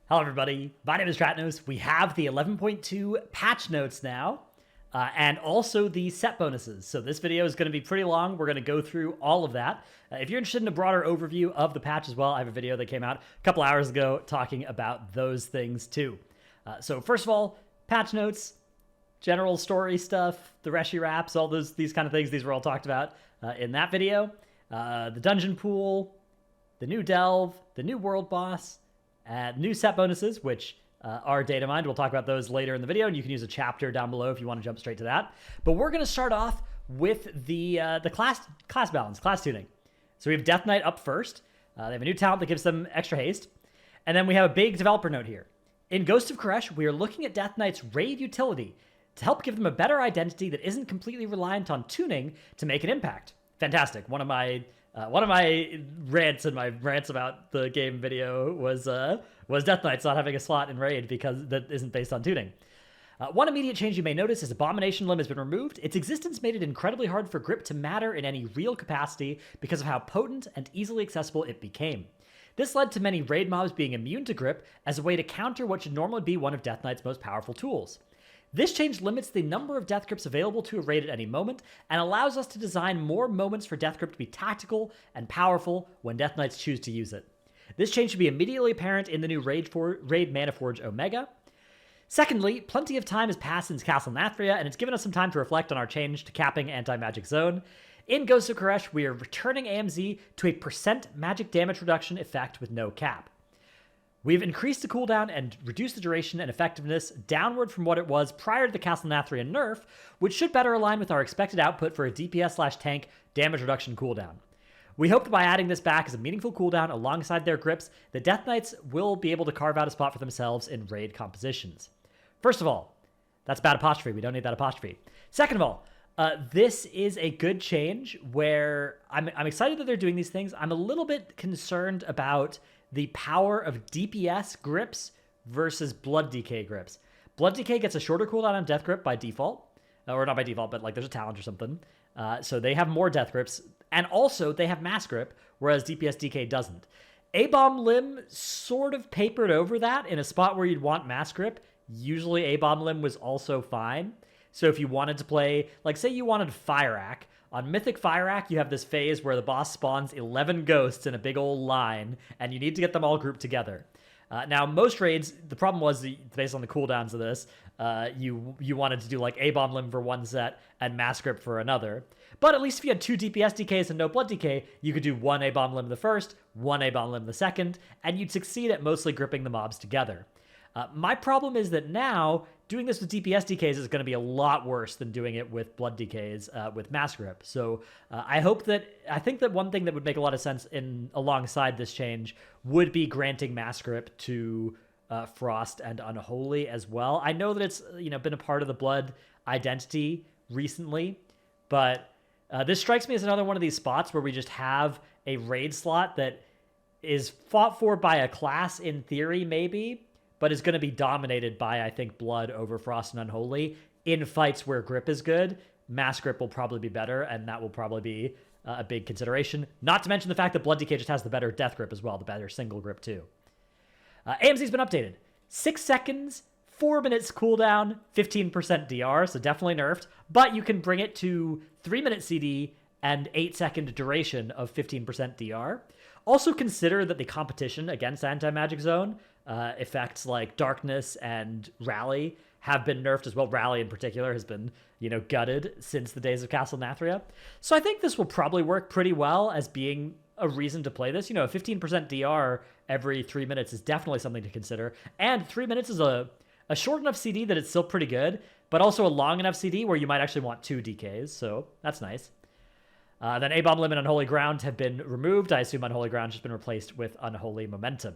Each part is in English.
Hello everybody, my name is Stratnos. We have the 11.2 patch notes now, and also the set bonuses. So this video is going to be pretty long. We're going to go through all of that. If you're interested in a broader overview of the patch as well, I have a video that came out a couple hours ago talking about those things too. So first of all, patch notes, general story stuff, the Reshi wraps, all these kind of things. These were all talked about in that video. The dungeon pool, the new delve, the new world boss, new set bonuses, which are data mined. We'll talk about those later in the video, and you can use a chapter down below if you want to jump straight to that. But we're going to start off with the class balance, class tuning. So we have Death Knight up first. They have a new talent that gives them extra haste. And then we have a big developer note here. In Ghost of Koresh, we are looking at Death Knight's raid utility to help give them a better identity that isn't completely reliant on tuning to make an impact. Fantastic. One of my rants about the game video was Death Knights not having a slot in raid because that isn't based on tuning. One immediate change you may notice is Abomination Limb has been removed. Its existence made it incredibly hard for grip to matter in any real capacity because of how potent and easily accessible it became. This led to many raid mobs being immune to grip as a way to counter what should normally be one of Death Knight's most powerful tools. This change limits the number of death grips available to a raid at any moment and allows us to design more moments for death grip to be tactical and powerful when Death Knights choose to use it. This change should be immediately apparent in the new Raid Mana Forge Omega. Secondly, plenty of time has passed since Castle Nathria, and it's given us some time to reflect on our change to capping Anti-Magic Zone. In Ghost of Koresh, we are returning AMZ to a % magic damage reduction effect with no cap. We've increased the cooldown and reduced the duration and effectiveness downward from what it was prior to the Castle Nathria nerf, which should better align with our expected output for a DPS/tank damage reduction cooldown. We hope that by adding this back as a meaningful cooldown alongside their grips, the Death Knights will be able to carve out a spot for themselves in raid compositions. First of all, that's bad apostrophe. We don't need that apostrophe. Second of all, this is a good change where I'm excited that they're doing these things. I'm a little bit concerned about the power of DPS grips versus Blood Decay grips. Blood Decay gets a shorter cooldown on Death Grip by default. Or not by default, but like there's a talent or something. So they have more Death Grips. And also, they have Mass Grip, whereas DPS DK doesn't. A-Bomb Limb sort of papered over that in a spot where you'd want Mass Grip. Usually A-Bomb Limb was also fine. So if you wanted to play, like say you wanted Fire Ack, on Mythic Fire Ack, you have this phase where the boss spawns 11 ghosts in a big old line, and you need to get them all grouped together. Now, most raids, the problem was, based on the cooldowns of this, you wanted to do like A-Bomb Limb for one set and Mass Grip for another. But at least if you had 2 DPS DKs and no Blood Decay, you could do 1 A-Bomb Limb the first, 1 A-Bomb Limb the second, and you'd succeed at mostly gripping the mobs together. My problem is that now, doing this with DPS DKs is going to be a lot worse than doing it with Blood Decays with Mass Grip. So I think that one thing that would make a lot of sense alongside this change would be granting Mass Grip to Frost and Unholy as well. I know that it's been a part of the Blood identity recently, but this strikes me as another one of these spots where we just have a raid slot that is fought for by a class in theory maybe, but is going to be dominated by, I think, Blood over Frost and Unholy. In fights where grip is good, Mass Grip will probably be better, and that will probably be a big consideration. Not to mention the fact that Blood Decay just has the better Death Grip as well, the better single grip too. AMZ's been updated. 6 seconds, 4 minutes cooldown, 15% DR, so definitely nerfed, but you can bring it to 3 minute CD and 8-second duration of 15% DR. Also consider that the competition against Anti-Magic Zone, effects like Darkness and Rally have been nerfed as well. Rally in particular has been, gutted since the days of Castle Nathria. So I think this will probably work pretty well as being a reason to play this. 15% DR every 3 minutes is definitely something to consider. And 3 minutes is a short enough CD that it's still pretty good, but also a long enough CD where you might actually want 2 DKs. So that's nice. Then A-Bomb Limb and Unholy Ground have been removed. I assume Unholy Ground has been replaced with Unholy Momentum.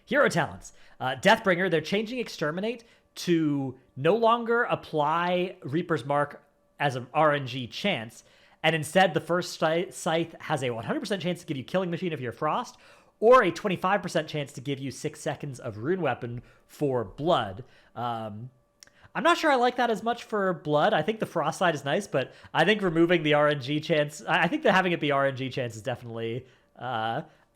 Hero talents. Deathbringer, they're changing Exterminate to no longer apply Reaper's Mark as an RNG chance, and instead the first Scythe has a 100% chance to give you Killing Machine if you're Frost, or a 25% chance to give you 6 seconds of Rune Weapon for Blood. I'm not sure I like that as much for Blood. I think the Frost side is nice, but I think removing the RNG chance, I think that having it be RNG chance is definitely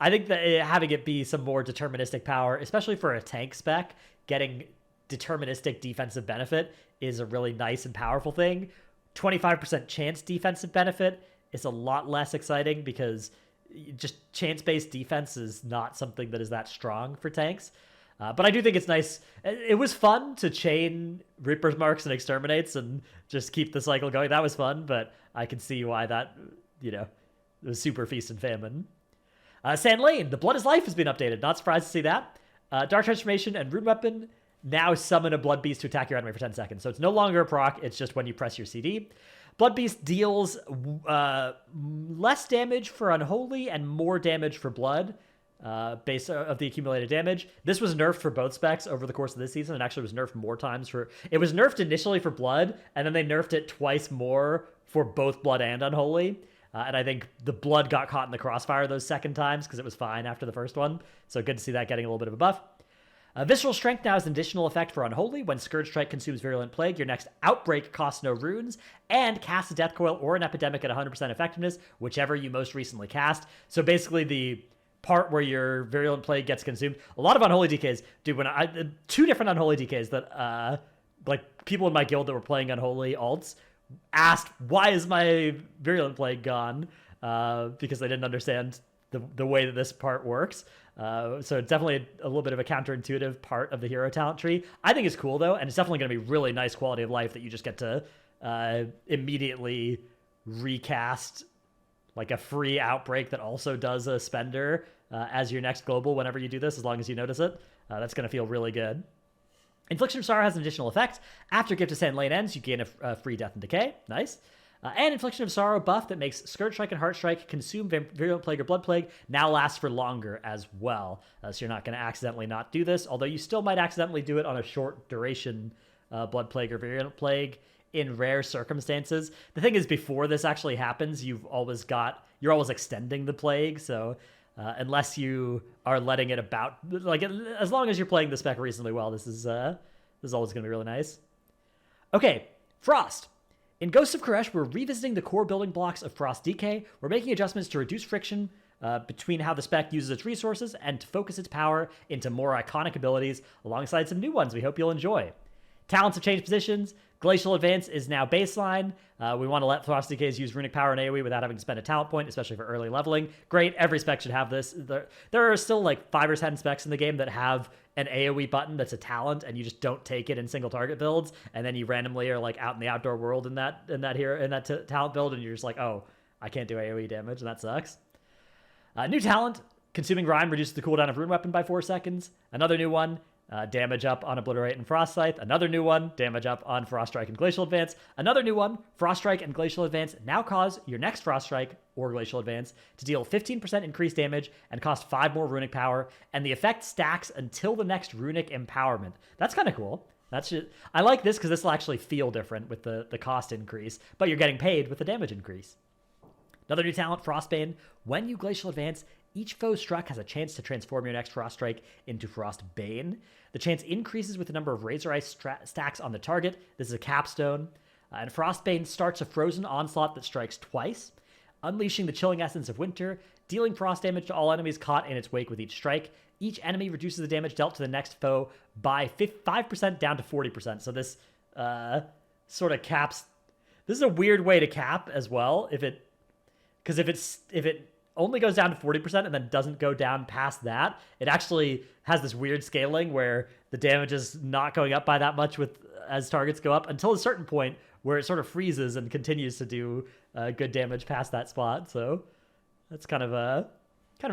I think that having it be some more deterministic power, especially for a tank spec, getting deterministic defensive benefit is a really nice and powerful thing. 25% chance defensive benefit is a lot less exciting because just chance-based defense is not something that is that strong for tanks. But I do think it's nice. It was fun to chain Reaper's Marks and Exterminates and just keep the cycle going. That was fun, but I can see why that, was super feast and famine. Sand Lane, the Blood is Life has been updated. Not surprised to see that. Dark Transformation and Rune Weapon now summon a Blood Beast to attack your enemy for 10 seconds. So it's no longer a proc, it's just when you press your CD. Blood Beast deals less damage for Unholy and more damage for Blood, based of the accumulated damage. This was nerfed for both specs over the course of this season, and actually was nerfed more times for... It was nerfed initially for Blood, and then they nerfed it twice more for both Blood and Unholy. And I think the Blood got caught in the crossfire those second times because it was fine after the first one. So good to see that getting a little bit of a buff. Visceral Strength now has an additional effect for Unholy. When Scourge Strike consumes Virulent Plague, your next Outbreak costs no runes, and casts a Death Coil or an Epidemic at 100% effectiveness, whichever you most recently cast. So basically the part where your Virulent Plague gets consumed. A lot of Unholy DKs, dude, two different Unholy DKs that, people in my guild that were playing Unholy alts asked, why is my Virulent Plague gone? Because they didn't understand the way that this part works. So it's definitely a little bit of a counterintuitive part of the hero talent tree. I think it's cool, though, and it's definitely going to be really nice quality of life that you just get to immediately recast like a free Outbreak that also does a spender as your next global whenever you do this, as long as you notice it. That's going to feel really good. Infliction of Sorrow has an additional effect. After Gift of Sand Lane ends, you gain a free Death and Decay. Nice. And Infliction of Sorrow buff that makes Scourge Strike and Heart Strike consume Virulent Plague or Blood Plague now lasts for longer as well. So you're not going to accidentally not do this, although you still might accidentally do it on a short duration Blood Plague or Virulent Plague in rare circumstances. The thing is, before this actually happens, you're always extending the Plague, so... unless you are letting it about, as long as you're playing the spec reasonably well, this is always going to be really nice. Okay, Frost. In Ghosts of Koresh, we're revisiting the core building blocks of Frost DK. We're making adjustments to reduce friction between how the spec uses its resources and to focus its power into more iconic abilities, alongside some new ones we hope you'll enjoy. Talents have changed positions. Glacial Advance is now baseline. We want to let Frost DKs use Runic Power and AoE without having to spend a talent point, especially for early leveling. Great, every spec should have this. There are still like 5 or 10 specs in the game that have an AoE button that's a talent, and you just don't take it in single target builds, and then you randomly are like out in the outdoor world in that talent build, and you're just like, oh, I can't do AoE damage, and that sucks. New talent, Consuming Rime reduces the cooldown of Rune Weapon by 4 seconds. Another new one. Damage up on Obliterate and Frost Scythe. Another new one, damage up on Frost Strike and Glacial Advance. Another new one, Frost Strike and Glacial Advance now cause your next Frost Strike or Glacial Advance to deal 15% increased damage and cost 5 more Runic Power, and the effect stacks until the next Runic Empowerment. That's kind of cool. I like this because this will actually feel different with the cost increase, but you're getting paid with the damage increase. Another new talent, Frostbane. When you Glacial Advance, each foe struck has a chance to transform your next Frost Strike into Frostbane. The chance increases with the number of Razor Ice stacks on the target. This is a capstone. And Frostbane starts a frozen onslaught that strikes twice, unleashing the chilling essence of winter, dealing frost damage to all enemies caught in its wake with each strike. Each enemy reduces the damage dealt to the next foe by 5% down to 40%. So this sort of caps... This is a weird way to cap as well, because if it only goes down to 40% and then doesn't go down past that, it actually has this weird scaling where the damage is not going up by that much as targets go up until a certain point where it sort of freezes and continues to do good damage past that spot. So that's kind of an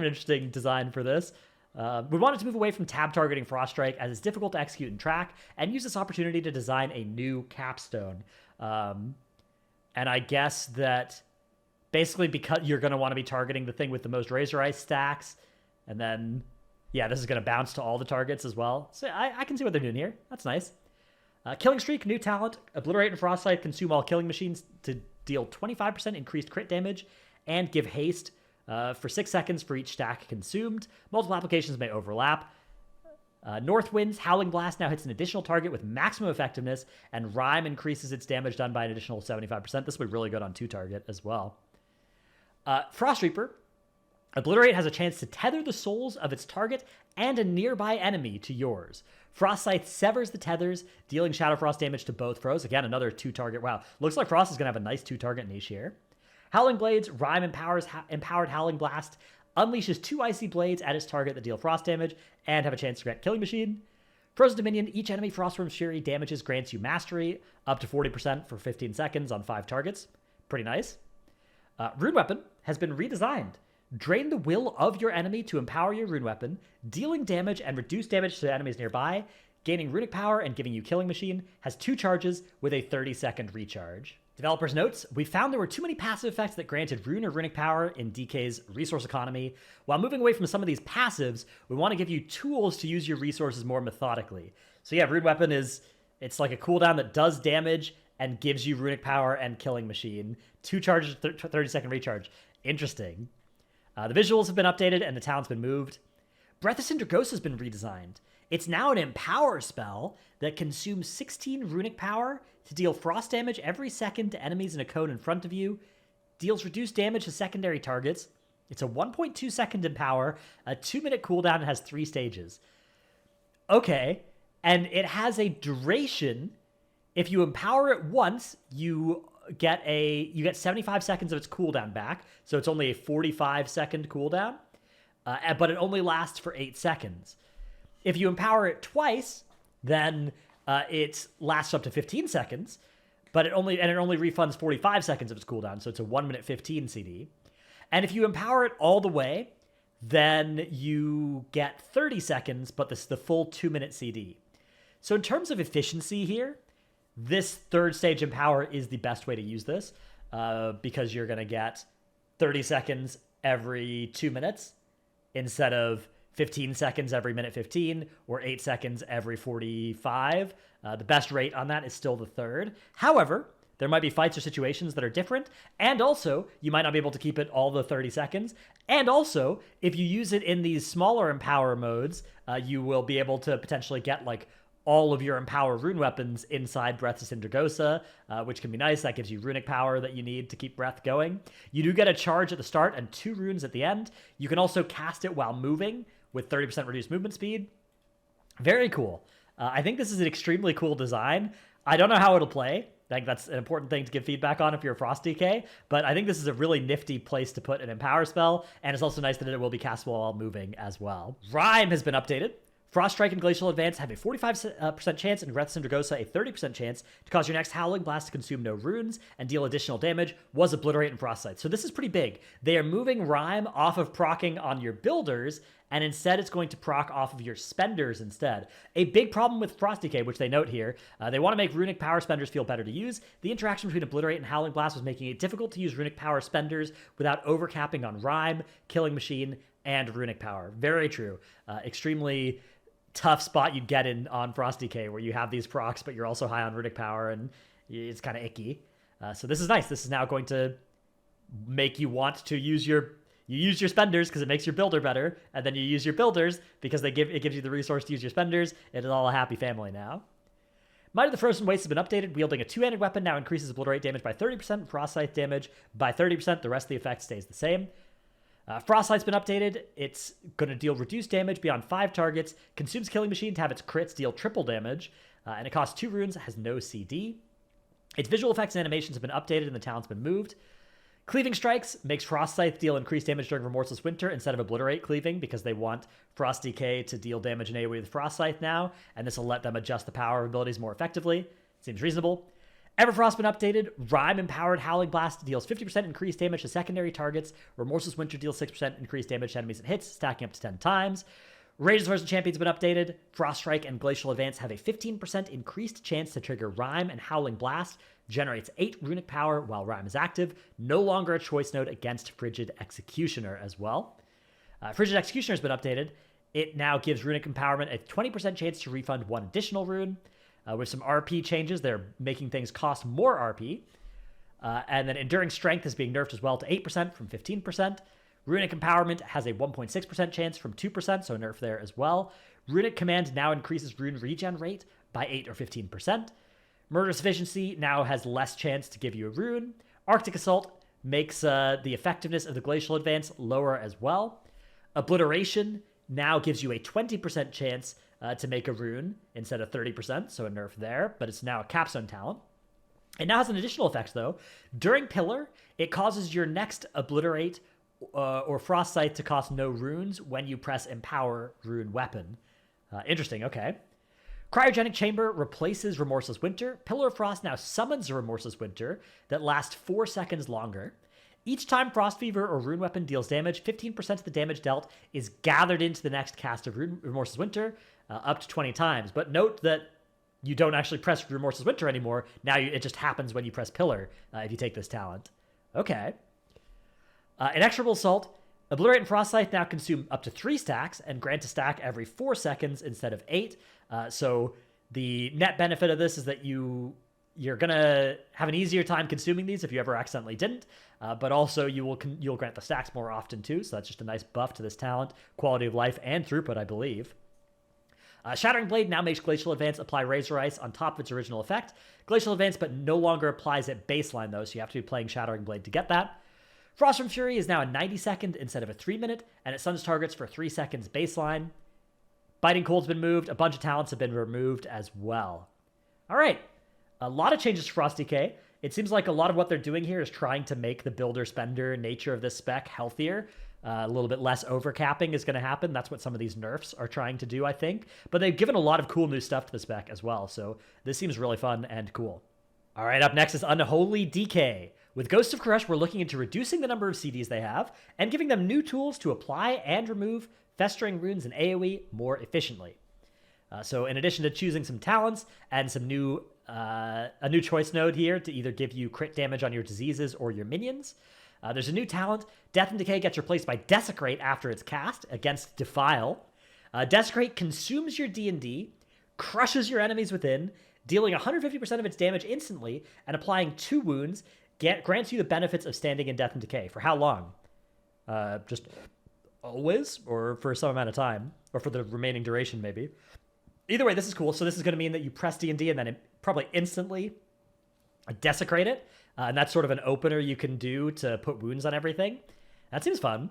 interesting design for this. We wanted to move away from tab targeting Frost Strike as it's difficult to execute and track, and use this opportunity to design a new capstone. And I guess that basically because you're going to want to be targeting the thing with the most Razor Ice stacks, and then, yeah, this is going to bounce to all the targets as well. So I can see what they're doing here. That's nice. Killing Streak, new talent. Obliterate and Frostlight consume all killing machines to deal 25% increased crit damage, and give haste for 6 seconds for each stack consumed. Multiple applications may overlap. North Wind's Howling Blast now hits an additional target with maximum effectiveness, and Rime increases its damage done by an additional 75%. This will be really good on 2-target as well. Frost Reaper. Obliterate has a chance to tether the souls of its target and a nearby enemy to yours. Frost Scythe severs the tethers, dealing Shadow Frost damage to both foes. Again, another 2-target. Wow, looks like Frost is going to have a nice 2-target niche here. Howling Blades, Rime empowered Howling Blast, unleashes 2 icy blades at its target that deal frost damage and have a chance to grant Killing Machine. Frozen Dominion, each enemy Frostworm's Fury damages grants you Mastery, up to 40% for 15 seconds on 5 targets. Pretty nice. Rune Weapon has been redesigned. Drain the will of your enemy to empower your rune weapon, dealing damage and reduce damage to enemies nearby, gaining runic power and giving you Killing Machine, has 2 charges with a 30-second recharge. Developers notes, we found there were too many passive effects that granted rune or runic power in DK's resource economy. While moving away from some of these passives, we want to give you tools to use your resources more methodically. So yeah, Rune Weapon it's like a cooldown that does damage and gives you runic power and Killing Machine. 2 charges, 30-second recharge. Interesting. The visuals have been updated and the talent's been moved. Breath of Sindragosa has been redesigned. It's now an Empower spell that consumes 16 runic power to deal frost damage every second to enemies in a cone in front of you, deals reduced damage to secondary targets. It's a 1.2 second Empower, a 2-minute cooldown, and has 3 stages. Okay, and it has a duration. If you empower it once, you get 75 seconds of its cooldown back, so it's only a 45-second cooldown, but it only lasts for 8 seconds. If you empower it twice, then it lasts up to 15 seconds, but it only refunds 45 seconds of its cooldown, so it's a 1-minute 15 CD. And if you empower it all the way, then you get 30 seconds, but this is the full 2-minute CD. So in terms of efficiency here, this 3rd stage Empower is the best way to use this, because you're going to get 30 seconds every 2 minutes instead of 15 seconds every minute 15 or 8 seconds every 45. The best rate on that is still the 3rd. However, there might be fights or situations that are different, and also you might not be able to keep it all the 30 seconds. And also, if you use it in these smaller Empower modes, you will be able to potentially get like all of your Empower rune weapons inside Breath of Sindragosa, which can be nice. That gives you runic power that you need to keep Breath going. You do get a charge at the start and 2 runes at the end. You can also cast it while moving with 30% reduced movement speed. Very cool. I think this is an extremely cool design. I don't know how it'll play. I think that's an important thing to give feedback on if you're a Frost DK, but I think this is a really nifty place to put an Empower spell, and it's also nice that it will be castable while moving as well. Rime has been updated. Frost Strike and Glacial Advance have a 45% chance, and Breath of Sindragosa a 30% chance to cause your next Howling Blast to consume no runes and deal additional damage, was Obliterate and Frost Scythe. So this is pretty big. They are moving Rime off of proccing on your builders, and instead it's going to proc off of your spenders instead. A big problem with Frost DK, which they note here, they want to make runic power spenders feel better to use. The interaction between Obliterate and Howling Blast was making it difficult to use runic power spenders without overcapping on Rime, Killing Machine, and runic power. Very true. Extremely tough spot you'd get in on Frost DK, where you have these procs, but you're also high on runic power, and it's kind of icky. So this is nice. This is now going to make you want to use your spenders because it makes your builder better, and then you use your builders because it gives you the resource to use your spenders. It is all a happy family now. Might of the Frozen Waste has been updated. Wielding a 2-handed weapon now increases Obliterate damage by 30%, Frost Scythe damage by 30%. The rest of the effect stays the same. Frost Scythe's been updated. It's going to deal reduced damage beyond 5 targets, consumes Killing Machine to have its crits deal triple damage, and it costs 2 runes, has no CD. Its visual effects and animations have been updated and the talent's been moved. Cleaving Strikes makes Frost Scythe deal increased damage during Remorseless Winter instead of Obliterate cleaving, because they want Frost DK to deal damage in AoE with Frost Scythe now, and this will let them adjust the power abilities more effectively. Seems reasonable. Everfrost been updated. Rime empowered Howling Blast deals 50% increased damage to secondary targets. Remorseless Winter deals 6% increased damage to enemies and hits, stacking up to 10 times. Rage's Frozen Champion's been updated. Frost Strike and Glacial Advance have a 15% increased chance to trigger Rime and Howling Blast. Generates 8 runic power while Rime is active. No longer a choice node against Frigid Executioner as well. Frigid Executioner has been updated. It now gives runic empowerment a 20% chance to refund 1 additional rune. With some RP changes, they're making things cost more RP. And then Enduring Strength is being nerfed as well to 8% from 15%. Runic Empowerment has a 1.6% chance from 2%, so nerf there as well. Runic Command now increases rune regen rate by 8 or 15%. Murderous Efficiency now has less chance to give you a rune. Arctic Assault makes the effectiveness of the Glacial Advance lower as well. Obliteration now gives you a 20% chance to make a rune instead of 30%, so a nerf there, but it's now a capstone talent. It now has an additional effect, though. During Pillar, it causes your next Obliterate or Frost Scythe to cost no runes when you press Empower Rune Weapon. Interesting, okay. Cryogenic Chamber replaces Remorseless Winter. Pillar of Frost now summons a Remorseless Winter that lasts 4 seconds longer. Each time Frost Fever or Rune Weapon deals damage, 15% of the damage dealt is gathered into the next cast of Remorseless Winter, up to 20 times. But note that you don't actually press Remorseless Winter anymore. Now it just happens when you press Pillar if you take this talent. Okay. Inexorable Assault. Obliterate and Frost Scythe now consume up to 3 stacks and grant a stack every 4 seconds instead of 8. So the net benefit of this is that you're going to have an easier time consuming these if you ever accidentally didn't. But also you'll grant the stacks more often too. So that's just a nice buff to this talent. Quality of life and throughput, I believe. Shattering Blade now makes Glacial Advance apply Razor Ice on top of its original effect. Glacial Advance, but no longer applies at baseline though, so you have to be playing Shattering Blade to get that. Frost from Fury is now a 90-second instead of a 3-minute, and it stuns targets for 3 seconds baseline. Biting Cold's been moved. A bunch of talents have been removed as well. All right. A lot of changes to Frost DK. It seems like a lot of what they're doing here is trying to make the builder-spender nature of this spec healthier. A little bit less overcapping is going to happen. That's what some of these nerfs are trying to do, I think. But they've given a lot of cool new stuff to the spec as well, so this seems really fun and cool. All right, up next is Unholy DK. With Ghosts of Koresh, we're looking into reducing the number of CDs they have and giving them new tools to apply and remove festering runes and AoE more efficiently. So in addition to choosing some talents and some a new choice node here to either give you crit damage on your diseases or your minions, there's a new talent. Death and Decay gets replaced by Desecrate after it's cast against Defile. Desecrate consumes your D&D, crushes your enemies within, dealing 150% of its damage instantly, and applying 2 wounds, grants you the benefits of standing in Death and Decay. For how long? Just always? Or for some amount of time? Or for the remaining duration, maybe? Either way, this is cool. So this is going to mean that you press D&D and then probably instantly Desecrate it. And that's sort of an opener you can do to put wounds on everything. That seems fun.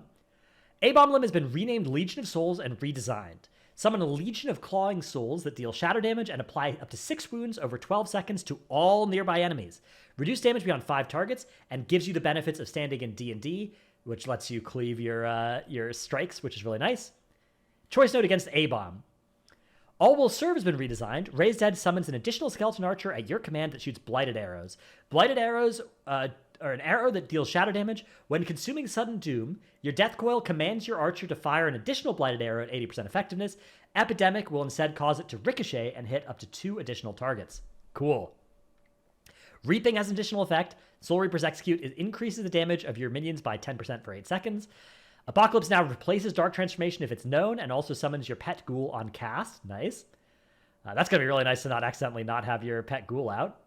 A-Bomb Limb has been renamed Legion of Souls and redesigned. Summon a Legion of Clawing Souls that deal shatter damage and apply up to 6 wounds over 12 seconds to all nearby enemies. Reduce damage beyond 5 targets and gives you the benefits of standing in D&D, which lets you cleave your strikes, which is really nice. Choice note against A-Bomb. All Will Serve has been redesigned. Raised Dead summons an additional skeleton archer at your command that shoots blighted arrows. Blighted arrows are an arrow that deals shatter damage. When consuming Sudden Doom, your Death Coil commands your archer to fire an additional blighted arrow at 80% effectiveness. Epidemic will instead cause it to ricochet and hit up to 2 additional targets. Cool. Reaping has an additional effect. Soul Reaper's Execute increases the damage of your minions by 10% for 8 seconds. Apocalypse now replaces Dark Transformation if it's known, and also summons your pet ghoul on cast. Nice. That's going to be really nice to not accidentally not have your pet ghoul out.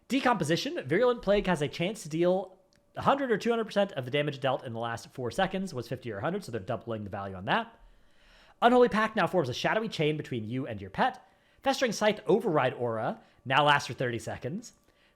Decomposition. Virulent Plague has a chance to deal 100 or 200% of the damage dealt in the last 4 seconds. Was 50 or 100, so they're doubling the value on that. Unholy Pact now forms a shadowy chain between you and your pet. Festering Scythe Override Aura now lasts for 30 seconds.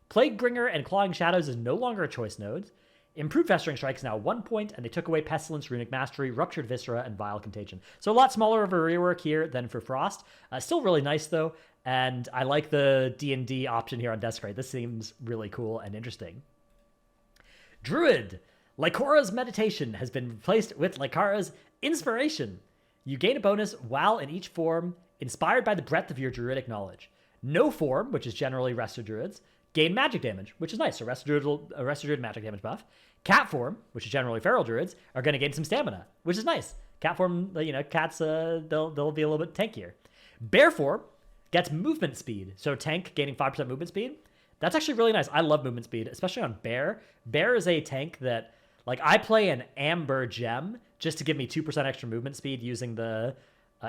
Plaguebringer and Clawing Shadows is no longer a choice node. Improved Festering Strike is now 1 point, and they took away Pestilence, Runic Mastery, Ruptured Viscera, and Vile Contagion. So a lot smaller of a rework here than for Frost. Still really nice, though, and I like the D&D option here on Desecrate. This seems really cool and interesting. Druid. Lycora's Meditation has been replaced with Lycora's Inspiration. You gain a bonus while in each form, inspired by the breadth of your druidic knowledge. No form, which is generally Resto Druids, gain magic damage, which is nice. So Resto Druid magic damage buff. Cat form, which is generally feral druids, are going to gain some stamina, which is nice. Cat form, cats, they'll be a little bit tankier. Bear form gets movement speed. So tank gaining 5% movement speed. That's actually really nice. I love movement speed, especially on Bear. Bear is a tank that, I play an Amber Gem just to give me 2% extra movement speed using the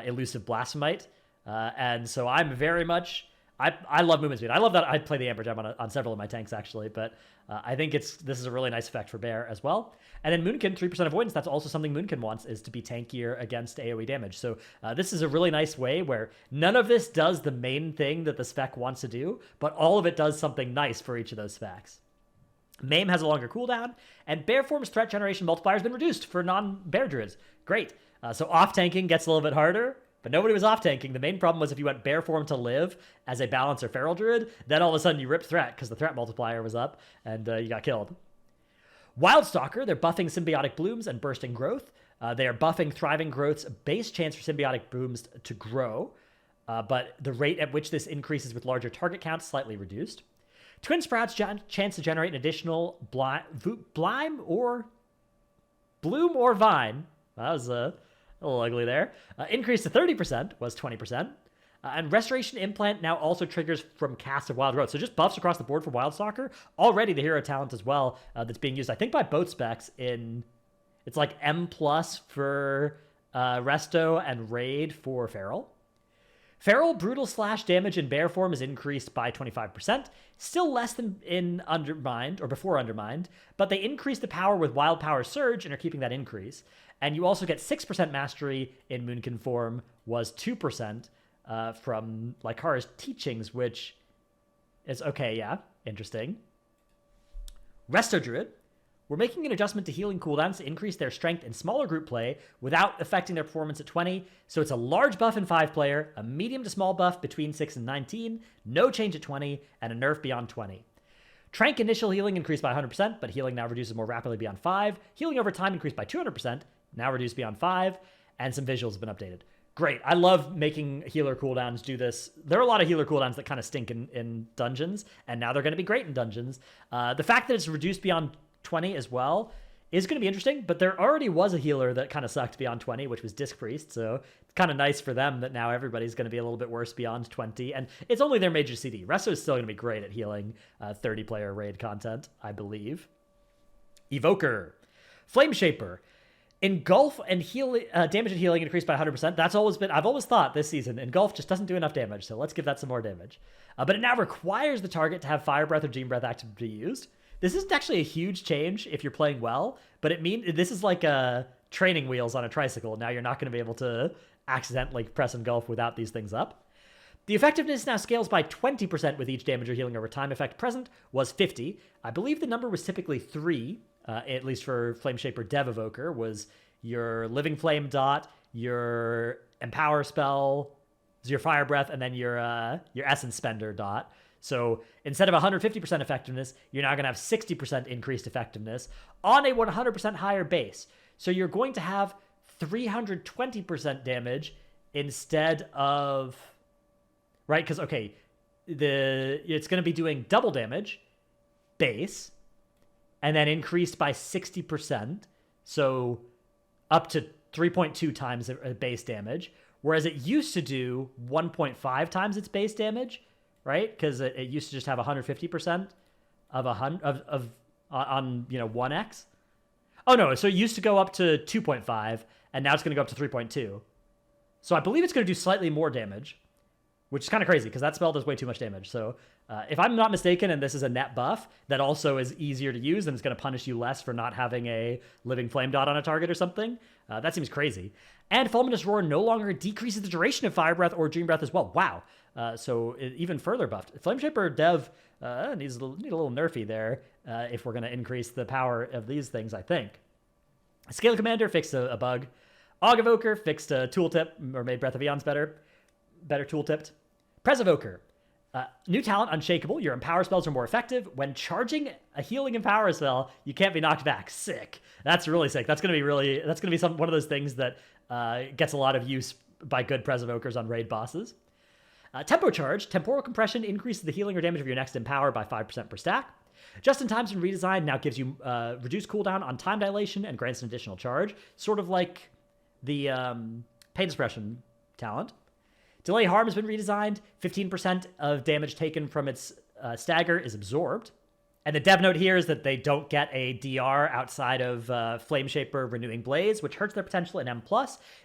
Elusive Blasphemite. And so I'm very much... I love movement speed. I love that I play the Amber Gem on several of my tanks, actually, but I think this is a really nice effect for Bear as well. And then Moonkin, 3% avoidance, that's also something Moonkin wants, is to be tankier against AoE damage. So this is a really nice way where none of this does the main thing that the spec wants to do, but all of it does something nice for each of those specs. Maim has a longer cooldown, and Bear Form's threat generation multiplier has been reduced for non-Bear Druids. Great. So off-tanking gets a little bit harder, but nobody was off-tanking. The main problem was if you went Bear Form to live as a Balance or Feral Druid, then all of a sudden you ripped threat because the threat multiplier was up, and you got killed. Wildstalker, they're buffing Symbiotic Blooms and Bursting Growth. They are buffing Thriving Growth's base chance for Symbiotic Blooms to grow, but the rate at which this increases with larger target counts slightly reduced. Twin Sprout's chance to generate an additional Blime or Bloom or Vine. That was a little ugly there. Increased to 30%, was 20%. And Restoration Implant now also triggers from Cast of Wild Growth. So just buffs across the board for Wildstalker. Already the hero talent as well that's being used, I think, by both specs in... It's like M+ for Resto and Raid for Feral. Feral Brutal Slash damage in Bear Form is increased by 25%. Still less than in Undermined, or before Undermined, but they increase the power with Wild Power Surge and are keeping that increase. And you also get 6% Mastery in Moonkin Form, was 2% from Lycara's Teachings, which is okay, yeah, interesting. Resto Druid. We're making an adjustment to healing cooldowns to increase their strength in smaller group play without affecting their performance at 20. So it's a large buff in 5-player, a medium to small buff between 6 and 19, no change at 20, and a nerf beyond 20. Trank initial healing increased by 100%, but healing now reduces more rapidly beyond 5. Healing over time increased by 200%, now reduced beyond 5, and some visuals have been updated. Great. I love making healer cooldowns do this. There are a lot of healer cooldowns that kind of stink in dungeons, and now they're going to be great in dungeons. The fact that it's reduced beyond 20 as well is going to be interesting, but there already was a healer that kind of sucked beyond 20, which was Disc Priest, so it's kind of nice for them that now everybody's going to be a little bit worse beyond 20, and it's only their major CD. Resto is still going to be great at healing 30-player raid content, I believe. Evoker. Flame Shaper. Engulf and heal, damage and healing increased by 100%. That's always been, I've always thought this season, Engulf just doesn't do enough damage, so let's give that some more damage. But it now requires the target to have Fire Breath or Gene Breath active to be used. This isn't actually a huge change if you're playing well, but it means this is like training wheels on a tricycle. Now you're not going to be able to accidentally press Engulf without these things up. The effectiveness now scales by 20% with each damage or healing over time. Effect present was 50. I believe the number was typically 3, at least for Flame Shaper Dev Evoker, was your Living Flame dot, your Empower spell, your Fire Breath, and then your Essence Spender dot. So instead of 150% effectiveness, you're now going to have 60% increased effectiveness on a 100% higher base. So you're going to have 320% damage instead of... Right? Because, okay, it's going to be doing double damage, base, and then increased by 60%. So up to 3.2 times base damage. Whereas it used to do 1.5 times its base damage. Right? Because it used to just have 150% of on 1x. Oh no, so it used to go up to 2.5, and now it's going to go up to 3.2. So I believe it's going to do slightly more damage, which is kind of crazy because that spell does way too much damage. So if I'm not mistaken, and this is a net buff that also is easier to use and it's going to punish you less for not having a Living Flame dot on a target or something, that seems crazy. And Fulminous Roar no longer decreases the duration of Fire Breath or Dream Breath as well. Wow. So it even further buffed. Flame Shaper Dev need a little nerfy there if we're going to increase the power of these things, I think. Scale Commander fixed a bug. Aug Evoker fixed a tooltip, or made Breath of Eons better tooltipped. Pres Evoker. New talent, Unshakable. Your Empower spells are more effective. When charging a healing Empower spell, you can't be knocked back. Sick. That's really sick. That's going to be one of those things that gets a lot of use by good Pres Evokers on raid bosses. Tempo Charge. Temporal Compression increases the healing or damage of your next Empower by 5% per stack. Just in Time's been redesigned, now gives you reduced cooldown on Time Dilation and grants an additional charge. Sort of like the Pain Suppression talent. Delay Harm has been redesigned. 15% of damage taken from its stagger is absorbed. And the dev note here is that they don't get a DR outside of Flame Shaper Renewing Blaze, which hurts their potential in M+.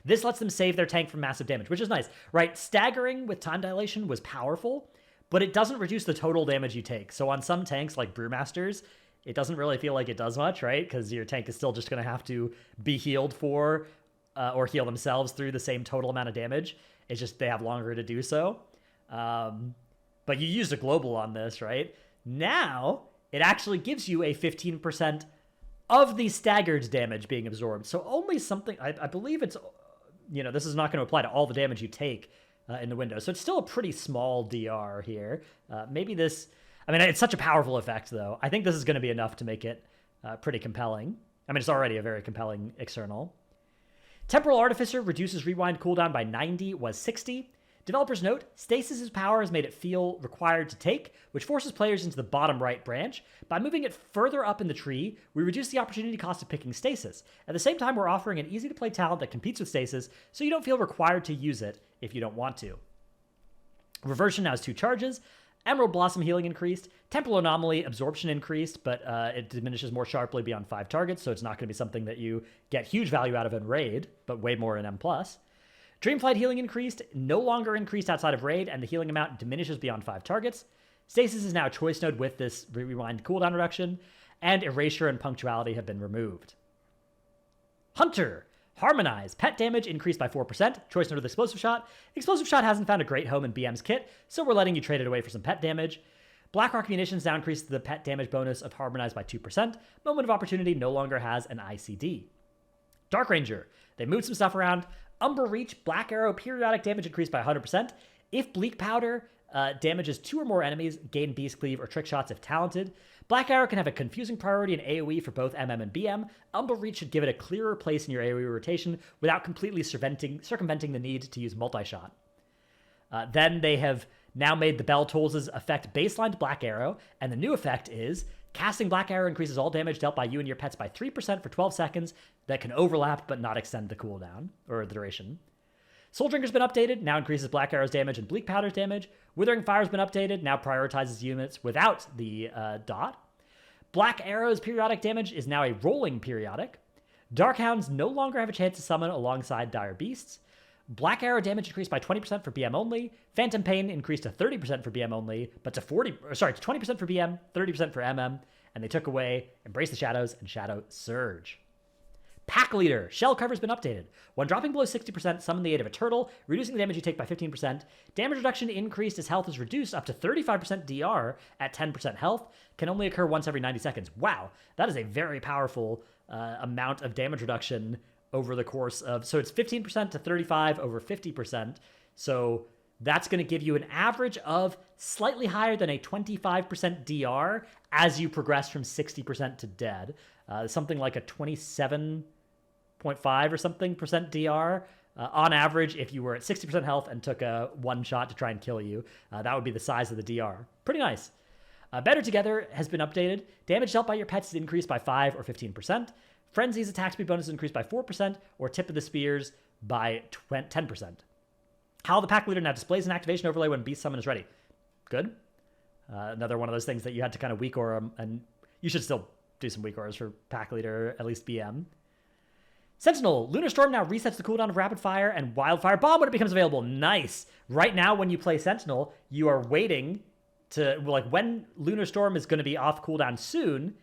This lets them save their tank from massive damage, which is nice, right? Staggering with Time Dilation was powerful, but it doesn't reduce the total damage you take. So on some tanks like Brewmasters, it doesn't really feel like it does much, right? Because your tank is still just going to have to be healed for or heal themselves through the same total amount of damage. It's just they have longer to do so. But you used a global on this, right? Now, it actually gives you a 15% of the staggered damage being absorbed. So only something, I believe it's, this is not going to apply to all the damage you take in the window. So it's still a pretty small DR here. Maybe this, it's such a powerful effect, though. I think this is going to be enough to make it pretty compelling. It's already a very compelling external. Temporal Artificer reduces rewind cooldown by 90, was 60. Developers note, Stasis' power has made it feel required to take, which forces players into the bottom right branch. By moving it further up in the tree, we reduce the opportunity cost of picking Stasis. At the same time, we're offering an easy-to-play talent that competes with Stasis, so you don't feel required to use it if you don't want to. Reversion now has 2 charges. Emerald Blossom healing increased. Temporal Anomaly absorption increased, but it diminishes more sharply beyond 5 targets, so it's not going to be something that you get huge value out of in Raid, but way more in M+. Dreamflight healing increased, no longer increased outside of Raid, and the healing amount diminishes beyond 5 targets. Stasis is now a choice node with this rewind cooldown reduction, and Erasure and Punctuality have been removed. Hunter. Harmonize. Pet damage increased by 4%. Choice node with Explosive Shot. Explosive Shot hasn't found a great home in BM's kit, so we're letting you trade it away for some pet damage. Blackrock Munitions now increased the pet damage bonus of Harmonize by 2%. Moment of Opportunity no longer has an ICD. Dark Ranger. They moved some stuff around. Umber Reach, Black Arrow, periodic damage increased by 100%. If Bleak Powder damages 2 or more enemies, gain Beast Cleave or Trick Shots if talented. Black Arrow can have a confusing priority in AoE for both MM and BM. Umber Reach should give it a clearer place in your AoE rotation without completely circumventing the need to use multi-shot. Then they have now made the Bell Tolls' effect baseline to Black Arrow, and the new effect is casting Black Arrow increases all damage dealt by you and your pets by 3% for 12 seconds that can overlap but not extend the cooldown, or the duration. Soul Drinker's been updated, now increases Black Arrow's damage and Bleak Powder's damage. Withering Fire's been updated, now prioritizes units without the dot. Black Arrow's periodic damage is now a rolling periodic. Darkhounds no longer have a chance to summon alongside Dire Beasts. Black Arrow damage increased by 20% for BM only. Phantom Pain increased to 30% for BM only, but to 20% for BM, 30% for MM, and they took away Embrace the Shadows and Shadow Surge. Pack Leader. Shell cover's been updated. When dropping below 60%, summon the aid of a turtle, reducing the damage you take by 15%. Damage reduction increased as health is reduced up to 35% DR at 10% health. Can only occur once every 90 seconds. Wow, that is a very powerful amount of damage reduction over the course of... So it's 15% to 35 over 50%. So that's going to give you an average of slightly higher than a 25% DR as you progress from 60% to dead. Something like a 27.5 or something percent DR. On average, if you were at 60% health and took a one shot to try and kill you, that would be the size of the DR. Pretty nice. Better Together has been updated. Damage dealt by your pets is increased by 5 or 15%. Frenzy's attack speed bonus is increased by 4%, or Tip of the Spears by 10%. How the Pack Leader now displays an activation overlay when Beast Summon is ready. Good. Another one of those things that you had to kind of weak aura, and you should still do some weak auras for Pack Leader, at least BM. Sentinel. Lunar Storm now resets the cooldown of Rapid Fire and Wildfire Bomb when it becomes available. Nice. Right now, when you play Sentinel, you are waiting to, like, when Lunar Storm is going to be off cooldown soon,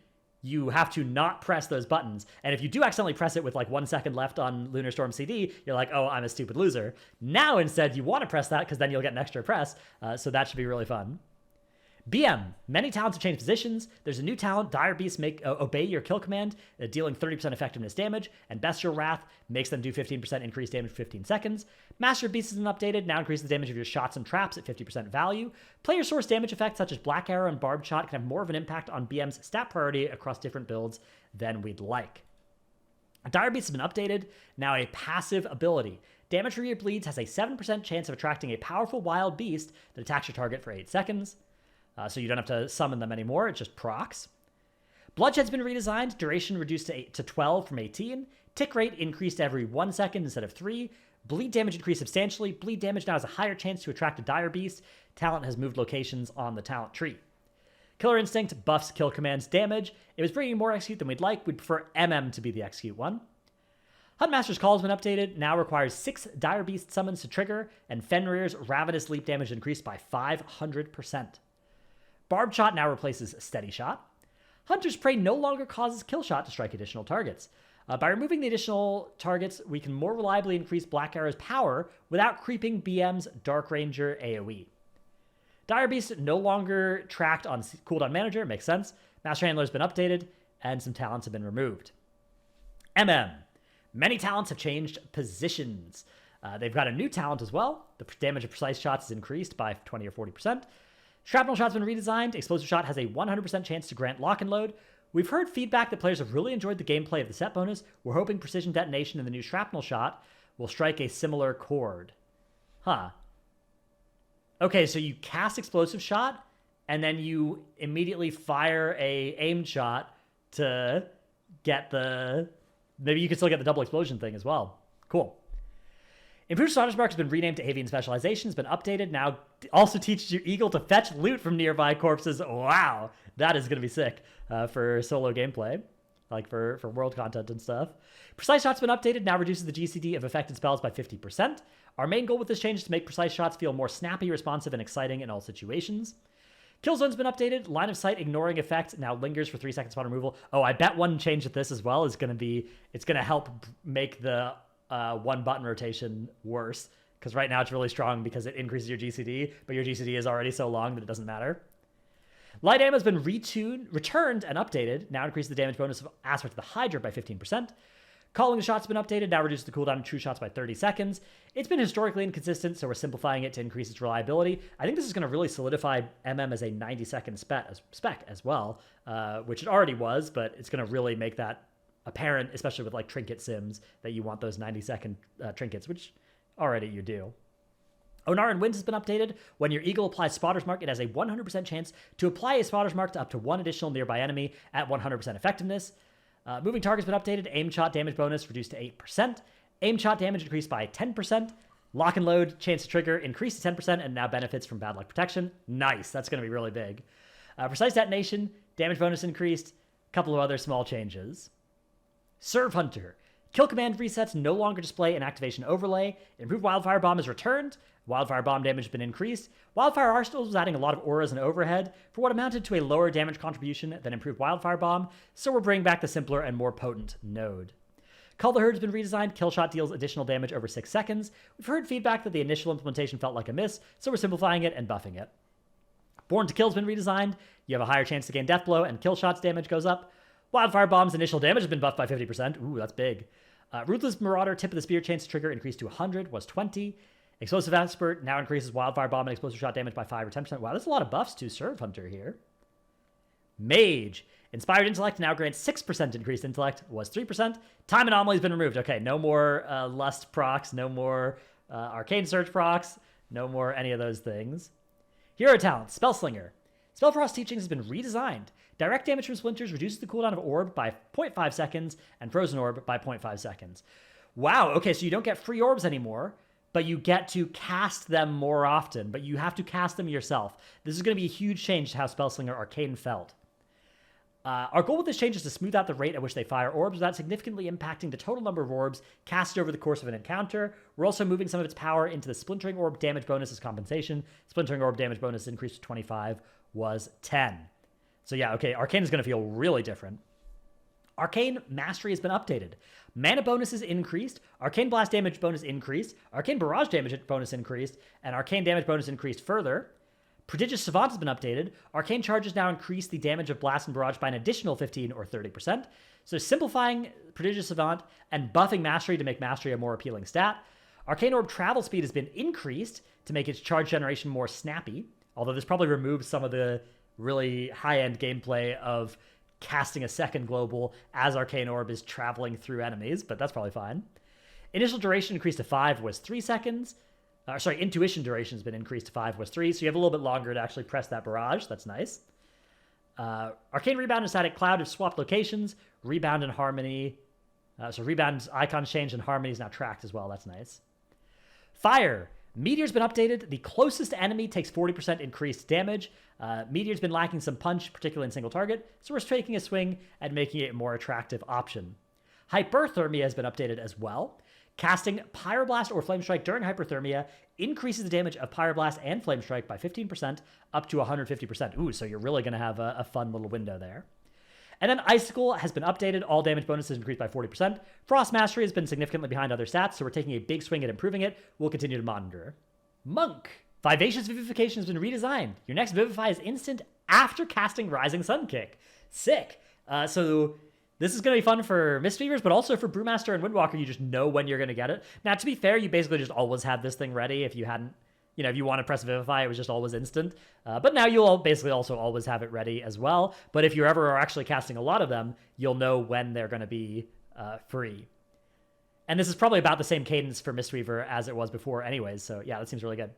you have to not press those buttons. And if you do accidentally press it with like 1 second left on Lunar Storm CD, you're like, oh, I'm a stupid loser. Now instead, you want to press that because then you'll get an extra press. So that should be really fun. BM. Many talents have changed positions. There's a new talent, Dire Beasts obey your kill command, dealing 30% effectiveness damage, and Bestial Wrath makes them do 15% increased damage for 15 seconds. Master of Beasts has been updated, now increases the damage of your shots and traps at 50% value. Player source damage effects such as Black Arrow and Barbed Shot can have more of an impact on BM's stat priority across different builds than we'd like. Dire Beasts has been updated, now a passive ability. Damage for your bleeds has a 7% chance of attracting a powerful wild beast that attacks your target for 8 seconds. So you don't have to summon them anymore, it just procs. Bloodshed's been redesigned, duration reduced to 12 from 18. Tick rate increased every 1 second instead of 3. Bleed damage increased substantially. Bleed damage now has a higher chance to attract a Dire Beast. Talent has moved locations on the talent tree. Killer Instinct buffs kill commands damage. It was bringing more execute than we'd like. We'd prefer MM to be the execute one. Huntmaster's Call has been updated, now requires 6 Dire Beast summons to trigger, and Fenrir's Ravenous Leap damage increased by 500%. Barbed Shot now replaces Steady Shot. Hunter's Prey no longer causes Kill Shot to strike additional targets. By removing the additional targets, we can more reliably increase Black Arrow's power without creeping BM's Dark Ranger AoE. Dire Beast no longer tracked on cooldown manager. Makes sense. Master Handler has been updated, and some talents have been removed. Many talents have changed positions. They've got a new talent as well. The damage of precise shots is increased by 20 or 40%. Shrapnel Shot's been redesigned. Explosive Shot has a 100% chance to grant lock and load. We've heard feedback that players have really enjoyed the gameplay of the set bonus. We're hoping Precision Detonation in the new Shrapnel Shot will strike a similar chord. Huh. Okay, so you cast Explosive Shot, and then you immediately fire a aimed shot to get the... Maybe you can still get the double explosion thing as well. Cool. Improved Starter's Mark has been renamed to Avian Specialization. It's been updated. Now also teaches your Eagle to fetch loot from nearby corpses. Wow. That is going to be sick for solo gameplay. Like for world content and stuff. Precise Shot's been updated. Now reduces the GCD of affected spells by 50%. Our main goal with this change is to make Precise Shots feel more snappy, responsive, and exciting in all situations. Killzone's been updated. Line of sight ignoring effect now lingers for 3 seconds upon removal. Oh, I bet one change with this as well is going to be, it's going to help make the one button rotation worse. Because right now it's really strong because it increases your GCD, but your GCD is already so long that it doesn't matter. Light ammo has been returned and updated. Now increases the damage bonus of Aspect of the Hydra by 15%. Calling the Shot's been updated. Now reduces the cooldown of True Shots by 30 seconds. It's been historically inconsistent, so we're simplifying it to increase its reliability. I think this is going to really solidify MM as a 90-second spec as well, which it already was, but it's going to really make that apparent, especially with like trinket sims, that you want those 90-second trinkets, which already you do. Onaran Winds has been updated. When your Eagle applies Spotter's Mark, it has a 100% chance to apply a Spotter's Mark to up to one additional nearby enemy at 100% effectiveness. Moving Target's been updated. Aim shot damage bonus reduced to 8%. Aim shot damage increased by 10%. Lock and load chance to trigger increased to 10% and now benefits from bad luck protection. Nice. That's going to be really big. Precise detonation, damage bonus increased. A couple of other small changes. Serve Hunter. Kill command resets no longer display an activation overlay. Improved Wildfire Bomb is returned. Wildfire Bomb damage has been increased. Wildfire Arsenal was adding a lot of auras and overhead for what amounted to a lower damage contribution than improved Wildfire Bomb, so we're bringing back the simpler and more potent node. Cull the Herd has been redesigned. Kill Shot deals additional damage over 6 seconds. We've heard feedback that the initial implementation felt like a miss, so we're simplifying it and buffing it. Born to Kill has been redesigned. You have a higher chance to gain Death Blow, and Kill Shot's damage goes up. Wildfire Bomb's initial damage has been buffed by 50%. Ooh, that's big. Ruthless Marauder, Tip of the Spear chance to trigger increased to 100, was 20. Explosive Expert now increases Wildfire Bomb and Explosive Shot damage by 5 or 10%. Wow, there's a lot of buffs to Serve Hunter here. Mage. Inspired Intellect now grants 6% increased intellect, was 3%. Time Anomaly has been removed. Okay, no more Lust procs, no more Arcane Search procs, no more any of those things. Hero Talent, Spellslinger. Spellfrost Teachings has been redesigned. Direct damage from Splinters reduces the cooldown of Orb by 0.5 seconds and Frozen Orb by 0.5 seconds. Wow, okay, so you don't get free orbs anymore, but you get to cast them more often, but you have to cast them yourself. This is going to be a huge change to how Spellslinger Arcane felt. Our goal with this change is to smooth out the rate at which they fire orbs without significantly impacting the total number of orbs casted over the course of an encounter. We're also moving some of its power into the Splintering Orb damage bonus as compensation. Splintering Orb damage bonus increased to 25, was 10. So yeah, okay, Arcane is going to feel really different. Arcane Mastery has been updated. Mana bonuses increased, Arcane Blast damage bonus increased, Arcane Barrage damage bonus increased, and Arcane damage bonus increased further. Prodigious Savant has been updated. Arcane charges now increase the damage of Blast and Barrage by an additional 15 or 30%. So simplifying Prodigious Savant and buffing Mastery to make Mastery a more appealing stat. Arcane Orb travel speed has been increased to make its charge generation more snappy, although this probably removes some of the really high-end gameplay of casting a second global as Arcane Orb is traveling through enemies, but that's probably fine. Initial duration increased to 5, was 3 seconds. Intuition duration has been increased to 5, was 3, so you have a little bit longer to actually press that barrage. That's nice. Arcane Rebound and Static Cloud have swapped locations. Rebound and Harmony. So Rebound icons changed and Harmony is now tracked as well. That's nice. Fire. Meteor's been updated. The closest enemy takes 40% increased damage. Meteor's been lacking some punch, particularly in single target, so we're taking a swing and making it a more attractive option. Hyperthermia has been updated as well. Casting Pyroblast or Flame Strike during Hyperthermia increases the damage of Pyroblast and Flame Strike by 15% up to 150%. Ooh, so you're really going to have a fun little window there. And then Icicle has been updated. All damage bonuses increased by 40%. Frost Mastery has been significantly behind other stats, so we're taking a big swing at improving it. We'll continue to monitor. Monk. Vivacious Vivification has been redesigned. Your next Vivify is instant after casting Rising Sun Kick. Sick. So this is going to be fun for Mistweavers, but also for Brewmaster and Windwalker. You just know when you're going to get it. Now, to be fair, you basically just always had this thing ready. If you hadn't, if you want to press Vivify, it was just always instant. But now you'll basically also always have it ready as well. But if you ever are actually casting a lot of them, you'll know when they're going to be free. And this is probably about the same cadence for Mistweaver as it was before anyways. So yeah, that seems really good.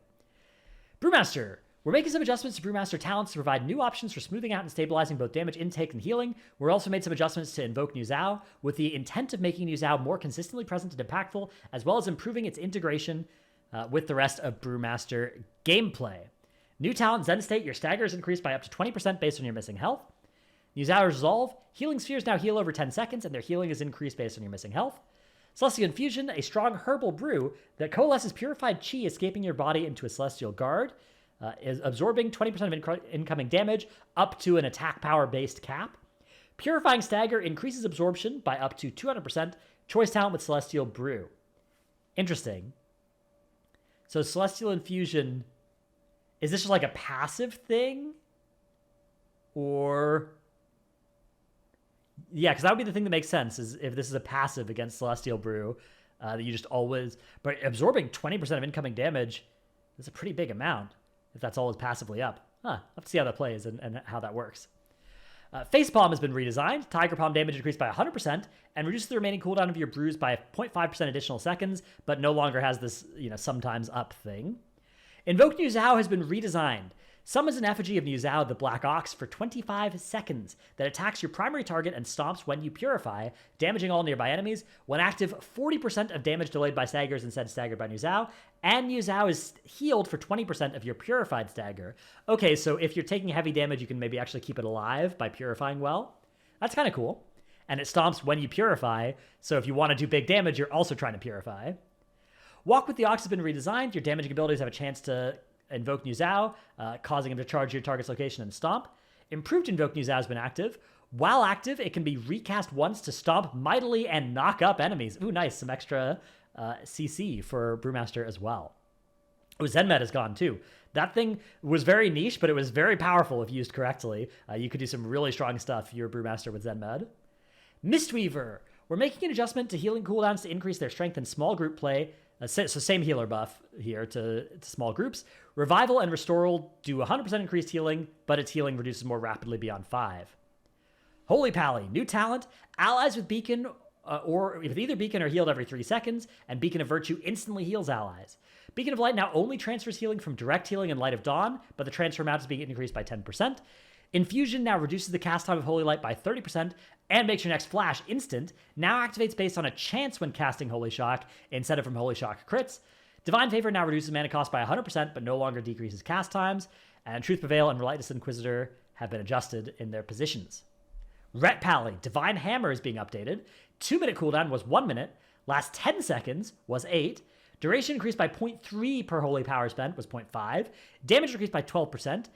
Brewmaster. We're making some adjustments to Brewmaster talents to provide new options for smoothing out and stabilizing both damage intake and healing. We're also made some adjustments to Invoke New Zao with the intent of making New Zao more consistently present and impactful, as well as improving its integration with the rest of Brewmaster gameplay. New talent Zen State. Your stagger is increased by up to 20% based on your missing health. New Zao Resolve. Healing spheres now heal over 10 seconds, and their healing is increased based on your missing health. Celestial Infusion, a strong herbal brew that coalesces purified chi escaping your body into a Celestial Guard, is absorbing 20% of incoming damage up to an attack power-based cap. Purifying Stagger increases absorption by up to 200%. Choice talent with Celestial Brew. Interesting. So Celestial Infusion, is this just like a passive thing? Or... yeah, because that would be the thing that makes sense, is if this is a passive against Celestial Brew, that you just always... but absorbing 20% of incoming damage is a pretty big amount, if that's always passively up. I'll have to see how that plays and how that works. Facepalm has been redesigned. Tiger Palm damage increased by 100% and reduces the remaining cooldown of your brews by 0.5% additional seconds, but no longer has this, sometimes up thing. Invoke New Zao has been redesigned. Summons an effigy of New Zao, the Black Ox, for 25 seconds that attacks your primary target and stomps when you purify, damaging all nearby enemies. When active, 40% of damage delayed by stagger is instead staggered by New Zao, and New Zao is healed for 20% of your purified stagger. Okay, so if you're taking heavy damage, you can maybe actually keep it alive by purifying well. That's kind of cool. And it stomps when you purify, so if you want to do big damage, you're also trying to purify. Walk with the Ox has been redesigned. Your damaging abilities have a chance to Invoke New Zao, causing him to charge your target's location and stomp. Improved Invoke New Zao has been active. While active, it can be recast once to stomp mightily and knock up enemies. Ooh, nice. Some extra CC for Brewmaster as well. Oh, Zenmed is gone too. That thing was very niche, but it was very powerful if used correctly. You could do some really strong stuff if you're a Brewmaster with Zenmed. Mistweaver. We're making an adjustment to healing cooldowns to increase their strength in small group play. So same healer buff here to small groups. Revival and Restore will do 100% increased healing, but its healing reduces more rapidly beyond 5. Holy Pally, new talent. Allies with Beacon or with either Beacon are healed every 3 seconds, and Beacon of Virtue instantly heals allies. Beacon of Light now only transfers healing from Direct Healing and Light of Dawn, but the transfer amount is being increased by 10%. Infusion now reduces the cast time of Holy Light by 30% and makes your next flash instant. Now activates based on a chance when casting Holy Shock instead of from Holy Shock crits. Divine Favor now reduces mana cost by 100% but no longer decreases cast times. And Truth Prevail and Relentless Inquisitor have been adjusted in their positions. Ret Pally, Divine Hammer is being updated. 2-minute cooldown was 1 minute. Last 10 seconds was 8. Duration increased by 0.3 per holy power spent was 0.5. Damage increased by 12%.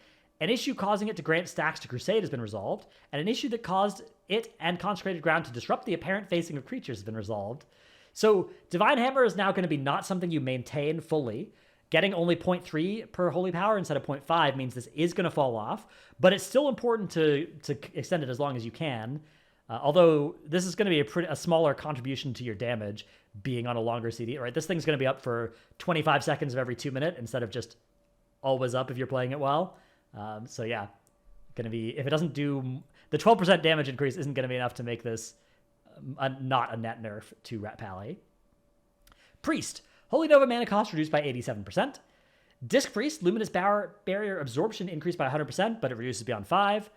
An issue causing it to grant stacks to Crusade has been resolved, and an issue that caused it and Consecrated Ground to disrupt the apparent facing of creatures has been resolved. So Divine Hammer is now going to be not something you maintain fully. Getting only 0.3 per holy power instead of 0.5 means this is going to fall off, but it's still important to extend it as long as you can. Although this is going to be a smaller contribution to your damage being on a longer CD, right? This thing's going to be up for 25 seconds of every 2 minute instead of just always up if you're playing it well. So yeah, gonna be, if it doesn't do, the 12% damage increase isn't gonna be enough to make this not a net nerf to Ret Pally. Priest, Holy Nova mana cost reduced by 87%. Disc Priest, Luminous Barrier Absorption increased by 100%, but it reduces beyond 5.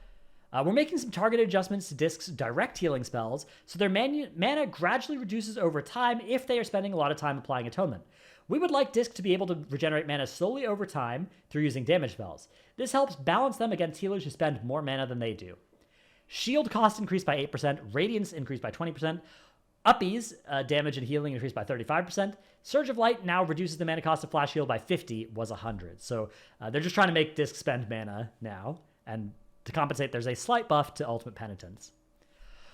We're making some targeted adjustments to Disc's direct healing spells, so their mana gradually reduces over time if they are spending a lot of time applying Atonement. We would like Disc to be able to regenerate mana slowly over time through using damage spells. This helps balance them against healers who spend more mana than they do. Shield cost increased by 8%, Radiance increased by 20%, Uppies, damage and healing increased by 35%, Surge of Light now reduces the mana cost of Flash Heal by 50, was 100. So they're just trying to make Disc spend mana now, and to compensate, there's a slight buff to Ultimate Penitence.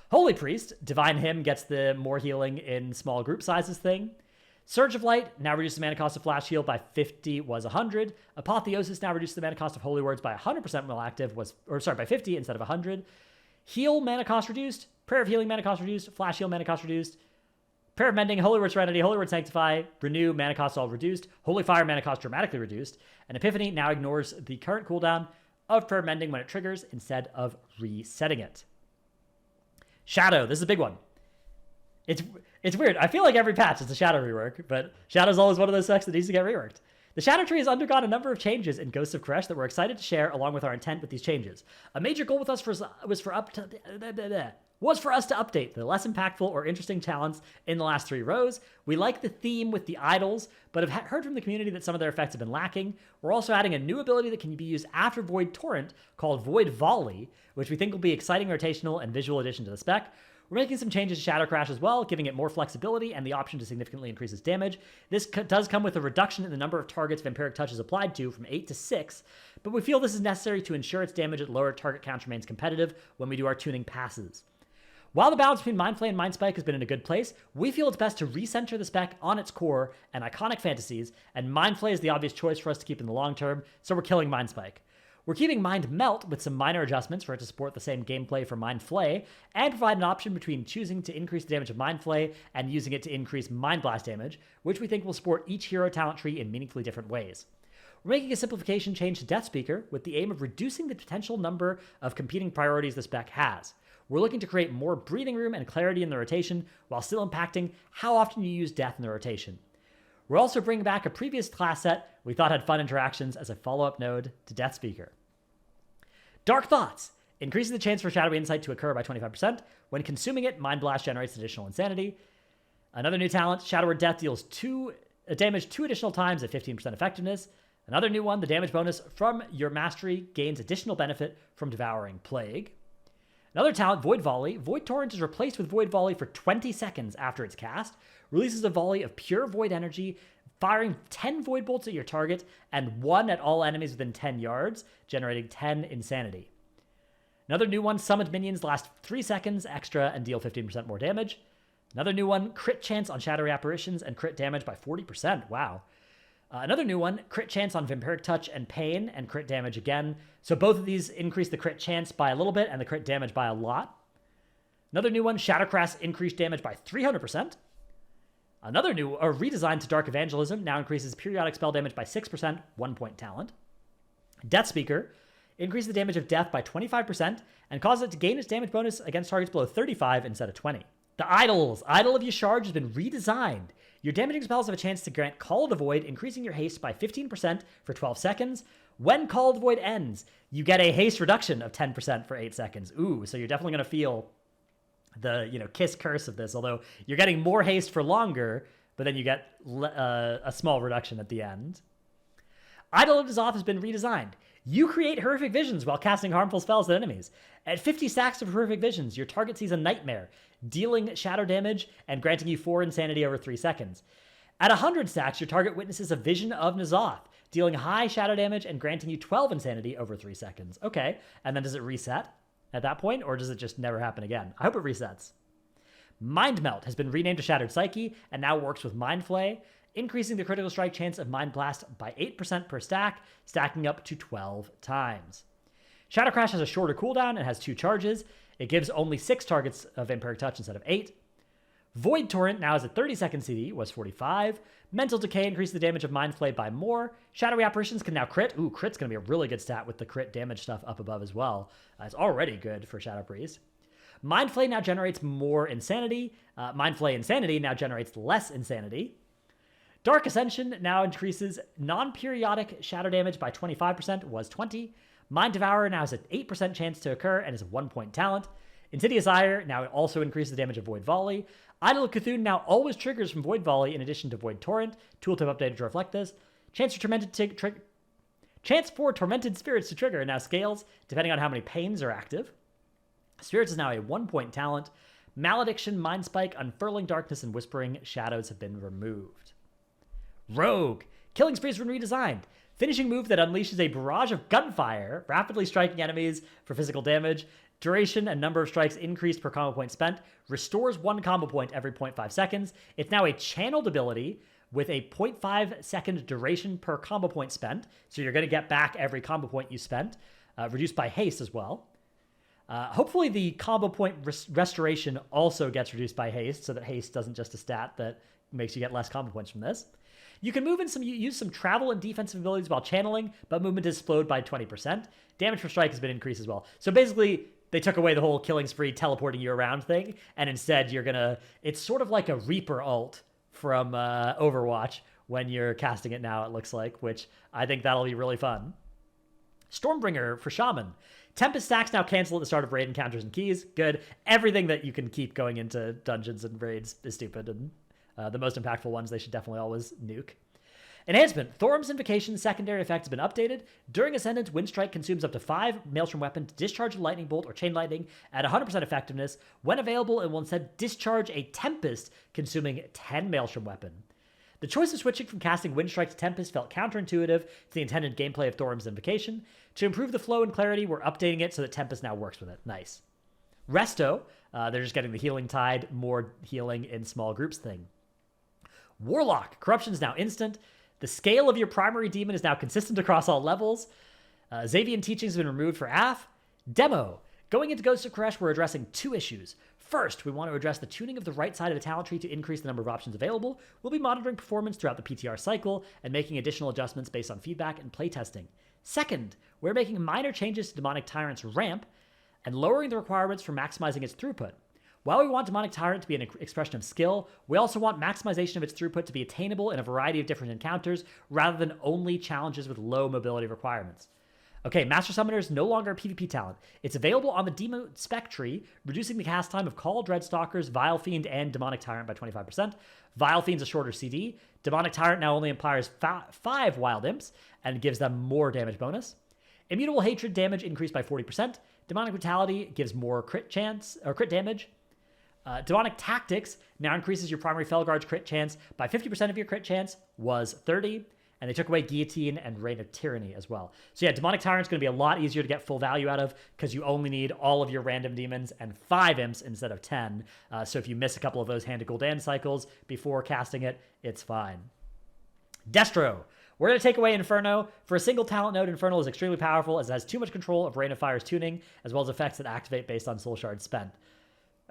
Holy Priest, Divine Hymn gets the more healing in small group sizes thing. Surge of Light now reduces the mana cost of Flash Heal by 50, was 100. Apotheosis now reduces the mana cost of Holy Words by 100% while active, by 50 instead of 100. Heal mana cost reduced. Prayer of Healing mana cost reduced. Flash Heal mana cost reduced. Prayer of Mending, Holy Word Serenity, Holy Word Sanctify, Renew, mana cost all reduced. Holy Fire mana cost dramatically reduced. And Epiphany now ignores the current cooldown of Prayer of Mending when it triggers instead of resetting it. Shadow, this is a big one. It's weird. I feel like every patch is a Shadow rework, but Shadow's always one of those specs that needs to get reworked. The Shadow Tree has undergone a number of changes in Ghosts of Koresh that we're excited to share along with our intent with these changes. A major goal with us was for us to update the less impactful or interesting talents in the last 3 rows. We like the theme with the idols, but have heard from the community that some of their effects have been lacking. We're also adding a new ability that can be used after Void Torrent called Void Volley, which we think will be exciting rotational and visual addition to the spec. We're making some changes to Shadow Crash as well, giving it more flexibility and the option to significantly increase its damage. This does come with a reduction in the number of targets Vampiric Touch is applied to from 8 to 6, but we feel this is necessary to ensure its damage at lower target counts remains competitive when we do our tuning passes. While the balance between Mindflay and Mindspike has been in a good place, we feel it's best to recenter the spec on its core and iconic fantasies, and Mindflay is the obvious choice for us to keep in the long term, so we're killing Mindspike. We're keeping Mind Melt with some minor adjustments for it to support the same gameplay for Mind Flay, and provide an option between choosing to increase the damage of Mind Flay and using it to increase Mind Blast damage, which we think will support each hero talent tree in meaningfully different ways. We're making a simplification change to Death Speaker with the aim of reducing the potential number of competing priorities the spec has. We're looking to create more breathing room and clarity in the rotation while still impacting how often you use Death in the rotation. We're also bringing back a previous class set we thought had fun interactions as a follow-up node to Death Speaker. Dark Thoughts increases the chance for Shadowy Insight to occur by 25%. When consuming it, Mind Blast generates additional insanity. Another new talent, Shadow Word Death deals damage 2 additional times at 15% effectiveness. Another new one, the damage bonus from your mastery gains additional benefit from Devouring Plague. Another talent, Void Volley. Void Torrent is replaced with Void Volley for 20 seconds after it's cast. Releases a volley of pure void energy, firing 10 void bolts at your target and 1 at all enemies within 10 yards, generating 10 insanity. Another new one, summoned minions last 3 seconds extra and deal 15% more damage. Another new one, crit chance on shadowy apparitions and crit damage by 40%. Wow. Another new one, crit chance on Vampiric Touch and Pain and crit damage again. So both of these increase the crit chance by a little bit and the crit damage by a lot. Another new one, Shadowcrass increased damage by 300%. Another new, redesign to Dark Evangelism now increases periodic spell damage by 6%, 1 point talent. Death Speaker increases the damage of death by 25% and causes it to gain its damage bonus against targets below 35 instead of 20. The Idols. Idol of Yasharj has been redesigned. Your damaging spells have a chance to grant Call of the Void, increasing your haste by 15% for 12 seconds. When Call of the Void ends, you get a haste reduction of 10% for 8 seconds. Ooh, so you're definitely going to feel the, kiss curse of this, although you're getting more haste for longer, but then you get a small reduction at the end. Idol of N'Zoth has been redesigned. You create horrific visions while casting harmful spells at enemies. At 50 stacks of horrific visions, your target sees a nightmare, dealing shadow damage and granting you 4 insanity over 3 seconds. At 100 stacks, your target witnesses a vision of N'Zoth, dealing high shadow damage and granting you 12 insanity over 3 seconds. Okay, and then does it reset at that point, or does it just never happen again? I hope it resets. Mind Melt has been renamed to Shattered Psyche and now works with Mind Flay, increasing the critical strike chance of Mind Blast by 8% per stack, stacking up to 12 times. Shadow Crash has a shorter cooldown and has 2 charges. It gives only 6 targets of Vampiric Touch instead of 8. Void Torrent now has a 30-second CD, was 45. Mental Decay increases the damage of Mind Flay by more. Shadowy Apparitions can now crit. Ooh, crit's going to be a really good stat with the crit damage stuff up above as well. It's already good for Shadow Priest. Mind Flay now generates more insanity. Mind Flay Insanity now generates less insanity. Dark Ascension now increases non-periodic shadow damage by 25%, was 20. Mind Devourer now has an 8% chance to occur and is a 1-point talent. Insidious Ire now also increases the damage of Void Volley. Idol of Cthulhu now always triggers from Void Volley in addition to Void Torrent. Tooltip updated to reflect this. Chance for Tormented Spirits to trigger now scales depending on how many pains are active. Spirits is now a 1-point talent. Malediction, Mind Spike, Unfurling Darkness, and Whispering Shadows have been removed. Rogue. Killing Spree has been redesigned. Finishing move that unleashes a barrage of gunfire, rapidly striking enemies for physical damage. Duration and number of strikes increased per combo point spent. Restores 1 combo point every 0.5 seconds. It's now a channeled ability with a 0.5 second duration per combo point spent. So you're going to get back every combo point you spent, reduced by haste as well. Hopefully the combo point restoration also gets reduced by haste, so that haste doesn't just a stat that makes you get less combo points from this. You can use some travel and defensive abilities while channeling, but movement is slowed by 20%. Damage per strike has been increased as well. So basically, they took away the whole killing spree, teleporting you around thing, and instead it's sort of like a Reaper ult from Overwatch when you're casting it now, it looks like, which I think that'll be really fun. Stormbringer for Shaman. Tempest stacks now cancel at the start of raid encounters and keys. Good. Everything that you can keep going into dungeons and raids is stupid, and the most impactful ones they should definitely always nuke. Enhancement. Thorum's Invocation's secondary effect has been updated. During Ascendant, Windstrike consumes up to 5 Maelstrom weapon to discharge a Lightning Bolt or Chain Lightning at 100% effectiveness. When available, it will instead discharge a Tempest consuming 10 Maelstrom weapon. The choice of switching from casting Windstrike to Tempest felt counterintuitive to the intended gameplay of Thorum's Invocation. To improve the flow and clarity, we're updating it so that Tempest now works with it. Nice. Resto. They're just getting the Healing Tide, more healing in small groups thing. Warlock. Corruption is now instant. The scale of your primary demon is now consistent across all levels. Xavian Teachings have been removed for AF. Demo. Going into Ghost of Koresh, we're addressing 2 issues. First, we want to address the tuning of the right side of the talent tree to increase the number of options available. We'll be monitoring performance throughout the PTR cycle and making additional adjustments based on feedback and playtesting. Second, we're making minor changes to Demonic Tyrant's ramp and lowering the requirements for maximizing its throughput. While we want Demonic Tyrant to be an expression of skill, we also want maximization of its throughput to be attainable in a variety of different encounters rather than only challenges with low mobility requirements. Okay, Master Summoner is no longer a PvP talent. It's available on the Demo Spec tree, reducing the cast time of Call, Dreadstalkers, Vile Fiend, and Demonic Tyrant by 25%. Vile Fiend's a shorter CD. Demonic Tyrant now only empowers 5 Wild Imps and gives them more damage bonus. Immutable Hatred damage increased by 40%. Demonic Brutality gives more crit damage. Demonic Tactics now increases your primary Felguard's crit chance by 50% of your crit chance was 30. And they took away Guillotine and Reign of Tyranny as well. So yeah, Demonic Tyrant's going to be a lot easier to get full value out of because you only need all of your random demons and 5 imps instead of 10. So if you miss a couple of those Hand of Gul'dan cycles before casting it, it's fine. Destro. We're going to take away Inferno. For a single talent node, Infernal is extremely powerful as it has too much control of Rain of Fire's tuning, as well as effects that activate based on soul shards spent.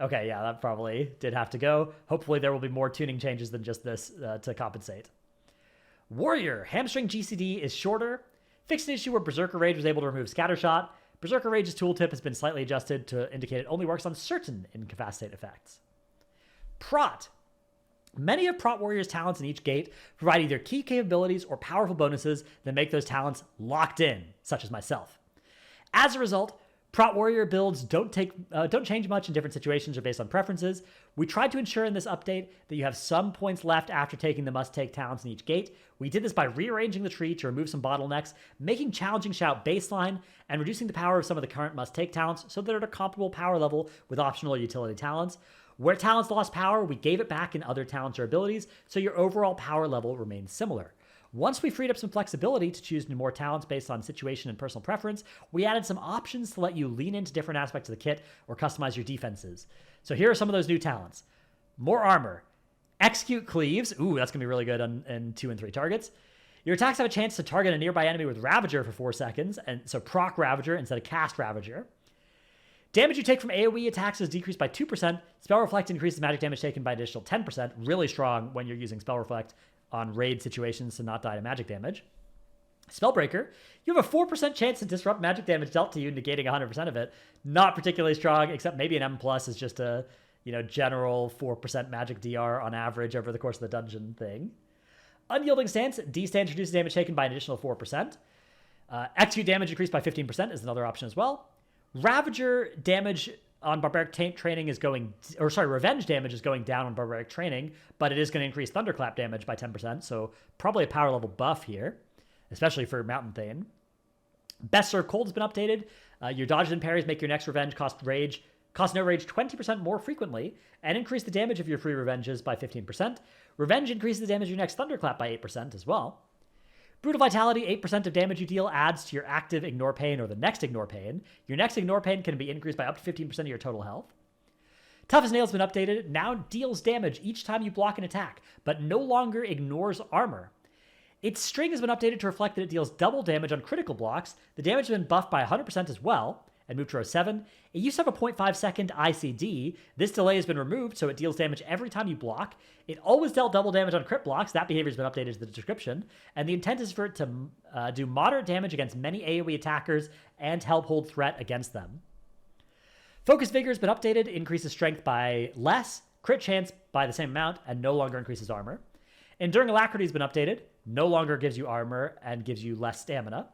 Okay, yeah, that probably did have to go. Hopefully there will be more tuning changes than just this to compensate. Warrior. Hamstring GCD is shorter. Fixed an issue where Berserker Rage was able to remove Scattershot. Berserker Rage's tooltip has been slightly adjusted to indicate it only works on certain incapacitate effects. Prot. Many of Prot Warrior's talents in each gate provide either key capabilities or powerful bonuses that make those talents locked in, such as myself. As a result, Prot Warrior builds don't change much in different situations or based on preferences. We tried to ensure in this update that you have some points left after taking the must-take talents in each gate. We did this by rearranging the tree to remove some bottlenecks, making Challenging Shout baseline, and reducing the power of some of the current must-take talents so that they're at a comparable power level with optional or utility talents. Where talents lost power, we gave it back in other talents or abilities, so your overall power level remains similar. Once we freed up some flexibility to choose more talents based on situation and personal preference, we added some options to let you lean into different aspects of the kit or customize your defenses. So here are some of those new talents. More armor. Execute Cleaves. Ooh, that's going to be really good on 2 and 3 targets. Your attacks have a chance to target a nearby enemy with Ravager for 4 seconds, and so proc Ravager instead of cast Ravager. Damage you take from AoE attacks is decreased by 2%. Spell Reflect increases magic damage taken by an additional 10%. Really strong when you're using Spell Reflect on raid situations to not die to magic damage. Spellbreaker, you have a 4% chance to disrupt magic damage dealt to you, negating 100% of it. Not particularly strong, except maybe an M+ is just a general 4% magic DR on average over the course of the dungeon thing. Unyielding Stance, D-Stance reduces damage taken by an additional 4%. Execute damage increased by 15% is another option as well. Ravager damage on Barbaric Training is Revenge damage is going down on Barbaric Training, but it is going to increase Thunderclap damage by 10%, so probably a power level buff here, especially for Mountain Thane. Best Serve Cold has been updated. Your dodges and parries make your next Revenge cost no rage 20% more frequently, and increase the damage of your free Revenges by 15%. Revenge increases the damage of your next Thunderclap by 8% as well. Brutal Vitality, 8% of damage you deal adds to your active Ignore Pain or the next Ignore Pain. Your next Ignore Pain can be increased by up to 15% of your total health. Tough as Nails has been updated, now deals damage each time you block an attack, but no longer ignores armor. Its string has been updated to reflect that it deals double damage on critical blocks. The damage has been buffed by 100% as well, and moved to row 7. It used to have a 0.5 second ICD. This delay has been removed, so it deals damage every time you block. It always dealt double damage on crit blocks. That behavior has been updated to the description. And the intent is for it to do moderate damage against many AoE attackers and help hold threat against them. Focus Vigor has been updated, increases strength by less, crit chance by the same amount, and no longer increases armor. Enduring Alacrity has been updated, no longer gives you armor and gives you less stamina.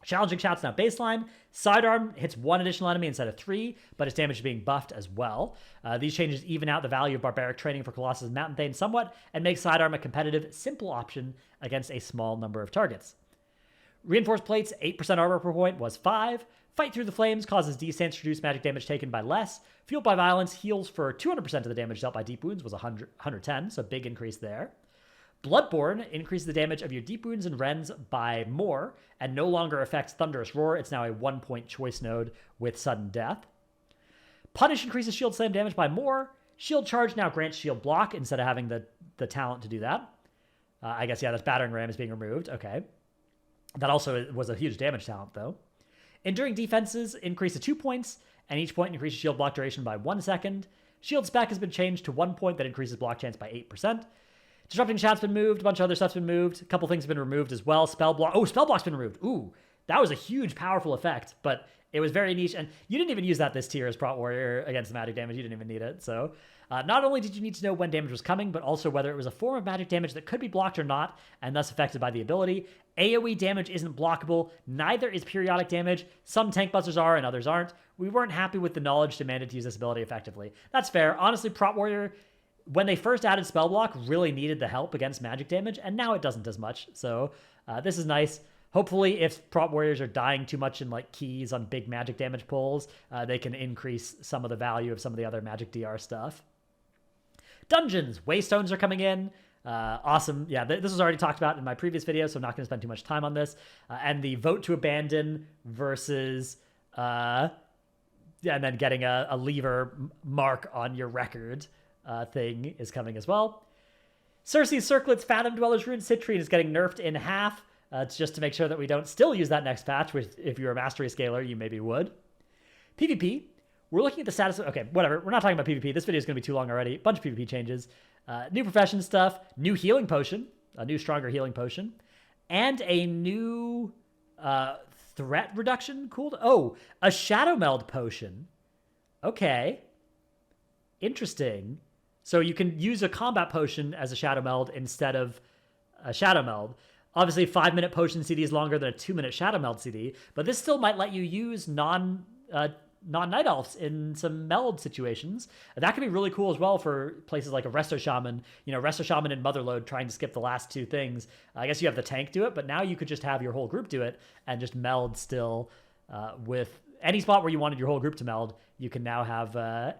Challenging Shout's now baseline. Sidearm hits 1 additional enemy instead of 3, but its damage is being buffed as well. These changes even out the value of Barbaric training for Colossus and Mountain Thane somewhat, and make Sidearm a competitive, simple option against a small number of targets. Reinforced Plates, 8% armor per point was 5. Fight Through the Flames causes D-Stance to reduce magic damage taken by less. Fueled by Violence heals for 200% of the damage dealt by deep wounds was 110, so big increase there. Bloodborne increases the damage of your deep wounds and rends by more, and no longer affects Thunderous Roar. It's now a 1-point choice node with sudden death. Punish increases shield slam damage by more. Shield Charge now grants shield block instead of having the talent to do that. I guess, yeah, this Battering Ram is being removed. Okay. That also was a huge damage talent, though. Enduring Defenses increase to 2 points, and each point increases shield block duration by 1 second. Shield Spec has been changed to 1 point that increases block chance by 8%. Disrupting Shout's been moved. A bunch of other stuff's been moved. A couple things have been removed as well. Spell Block. Oh, Spell Block's been removed. Ooh, that was a huge, powerful effect, but it was very niche, and you didn't even use that this tier as Prot Warrior against the magic damage. You didn't even need it, so... not only did you need to know when damage was coming, but also whether it was a form of magic damage that could be blocked or not, and thus affected by the ability. AoE damage isn't blockable, neither is periodic damage. Some tank busters are and others aren't. We weren't happy with the knowledge demanded to use this ability effectively. That's fair. Honestly, Prot Warrior, when they first added Spell Block, really needed the help against magic damage, and now it doesn't as much, so this is nice. Hopefully, if Prot Warriors are dying too much in like keys on big magic damage pulls, they can increase some of the value of some of the other magic DR stuff. Dungeons, Waystones are coming in. Awesome. Yeah, this was already talked about in my previous video, so I'm not going to spend too much time on this. And the vote to abandon versus, and then getting a lever mark on your record thing is coming as well. Circe's Circlet's Fathom Dweller's Rune Citrine is getting nerfed in half. It's just to make sure that we don't still use that next patch, which if you're a Mastery Scaler, you maybe would. PvP. We're looking at the status of... Okay, whatever. We're not talking about PvP. This video is going to be too long already. Bunch of PvP changes. New profession stuff. New healing potion. A new stronger healing potion. And a new threat reduction cooldown. Oh, a Shadow Meld potion. Okay. Interesting. So you can use a combat potion as a Shadow Meld instead of a Shadow Meld. Obviously, 5-minute potion CD is longer than a 2-minute Shadow Meld CD, but this still might let you use non-Night Elves in some meld situations. That could be really cool as well for places like a Resto Shaman. You know, Resto Shaman and Motherlode trying to skip the last 2 things. I guess you have the tank do it, but now you could just have your whole group do it and just meld still with any spot where you wanted your whole group to meld. You can now have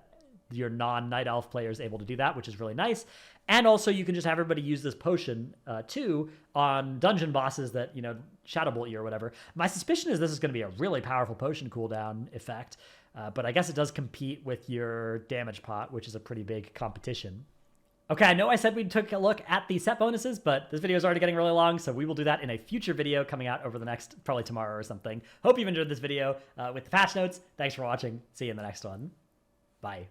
your non-Night Elf players able to do that, which is really nice. And also you can just have everybody use this potion too on dungeon bosses that, you know, Shadow Bolt you or whatever. My suspicion is this is going to be a really powerful potion cooldown effect, but I guess it does compete with your damage pot, which is a pretty big competition. Okay, I know I said we took a look at the set bonuses, but this video is already getting really long, so we will do that in a future video coming out over the next, probably tomorrow or something. Hope you've enjoyed this video with the patch notes. Thanks for watching. See you in the next one. Bye.